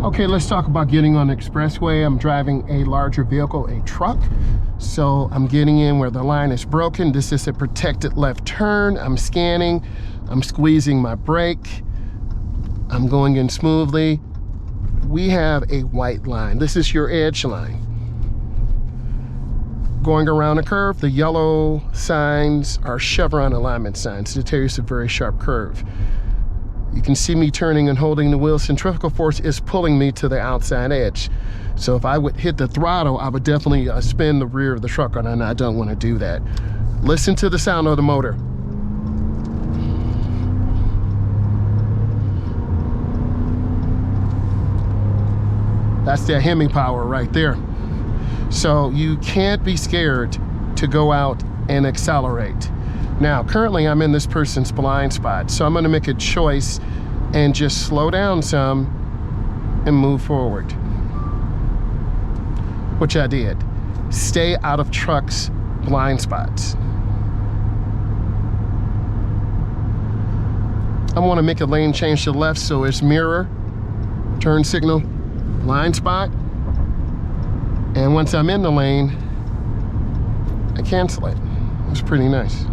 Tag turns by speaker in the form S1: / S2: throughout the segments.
S1: Okay, let's talk about getting on the expressway. I'm driving a larger vehicle, a truck. So I'm getting in where the line is broken. This is a protected left turn. I'm scanning, I'm squeezing my brake. I'm going in smoothly. We have a white line. This is your edge line. Going around a curve, the yellow signs are chevron alignment signs to tell you it's a very sharp curve. You can see me turning and holding the wheel. Centrifugal force is pulling me to the outside edge. So if I would hit the throttle, I would definitely spin the rear of the truck, and I don't want to do that. Listen to the sound of the motor. That's that hemming power right there. So you can't be scared to go out and accelerate. Now, currently I'm in this person's blind spot, so I'm gonna make a choice and just slow down some and move forward, which I did. Stay out of trucks' blind spots. I wanna make a lane change to the left, so it's mirror, turn signal, blind spot, and once I'm in the lane, I cancel it. It's pretty nice.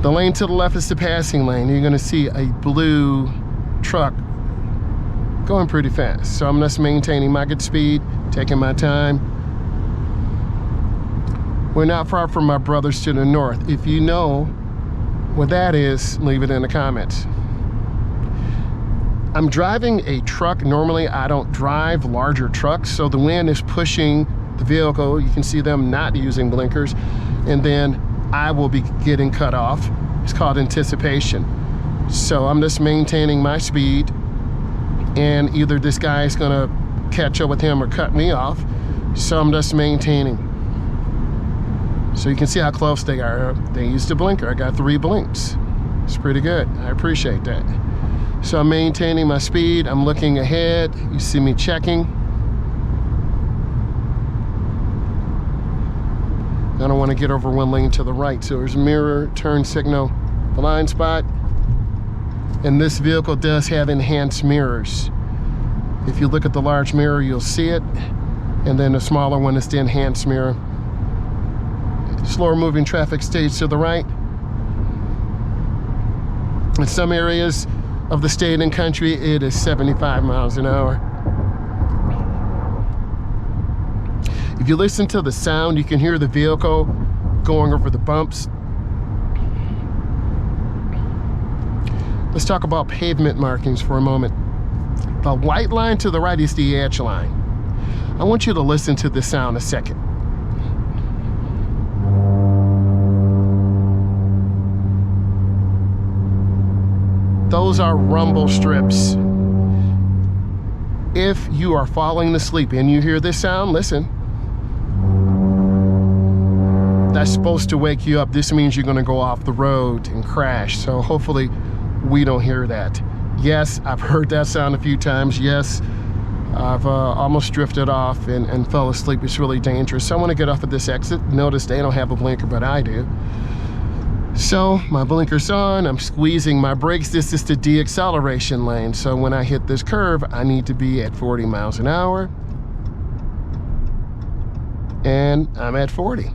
S1: The lane to the left is the passing lane. You're gonna see a blue truck going pretty fast. So I'm just maintaining my good speed, taking my time. We're not far from my brothers to the north. If you know what that is, leave it in the comments. I'm driving a truck. Normally I don't drive larger trucks, so the wind is pushing the vehicle. You can see them not using blinkers, and then I will be getting cut off. It's called anticipation. So I'm just maintaining my speed, and either this guy is gonna catch up with him or cut me off. So I'm just maintaining. So you can see how close they are. They used a blinker. I got 3 blinks. It's pretty good. I appreciate that. So I'm maintaining my speed. I'm looking ahead. You see me checking. I don't want to get over one lane to the right. So there's mirror, turn signal, blind spot. And this vehicle does have enhanced mirrors. If you look at the large mirror, you'll see it. And then the smaller one is the enhanced mirror. Slower moving traffic stays to the right. In some areas of the state and country, it is 75 miles an hour. If you listen to the sound, you can hear the vehicle going over the bumps. Let's talk about pavement markings for a moment. The white line to the right is the edge line. I want you to listen to the sound a second. Those are rumble strips. If you are falling asleep and you hear this sound, listen. That's supposed to wake you up. This means you're gonna go off the road and crash. So hopefully we don't hear that. Yes, I've heard that sound a few times. Yes, I've almost drifted off and fell asleep. It's really dangerous. So I wanna get off at this exit. Notice they don't have a blinker, but I do. So my blinker's on, I'm squeezing my brakes. This is the deceleration lane. So when I hit this curve, I need to be at 40 miles an hour. And I'm at 40.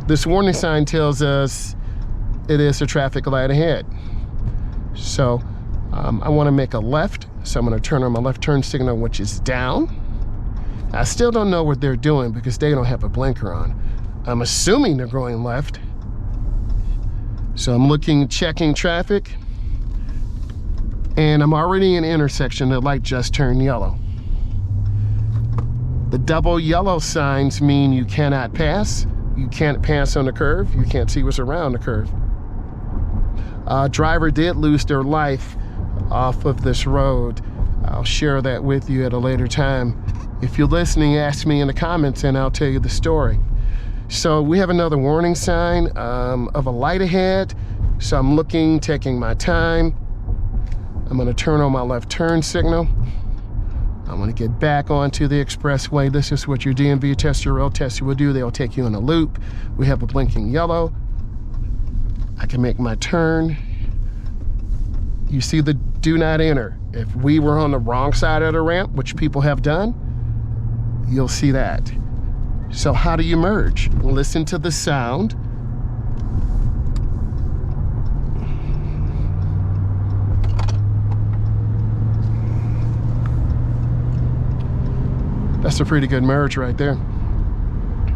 S1: This warning sign tells us it is a traffic light ahead. So I want to make a left. So I'm going to turn on my left turn signal, which is down. I still don't know what they're doing because they don't have a blinker on. I'm assuming they're going left. So I'm looking, checking traffic, and I'm already in an intersection. The light just turned yellow. The double yellow signs mean you cannot pass. You can't pass on the curve. You can't see what's around the curve. A driver did lose their life off of this road. I'll share that with you at a later time. If you're listening, ask me in the comments and I'll tell you the story. So we have another warning sign of a light ahead. So I'm looking, taking my time. I'm gonna turn on my left turn signal. I'm gonna get back onto the expressway. This is what your DMV tester, road tester will do. They'll take you in a loop. We have a blinking yellow. I can make my turn. You see the do not enter. If we were on the wrong side of the ramp, which people have done, you'll see that. So how do you merge? Listen to the sound. That's a pretty good merge right there.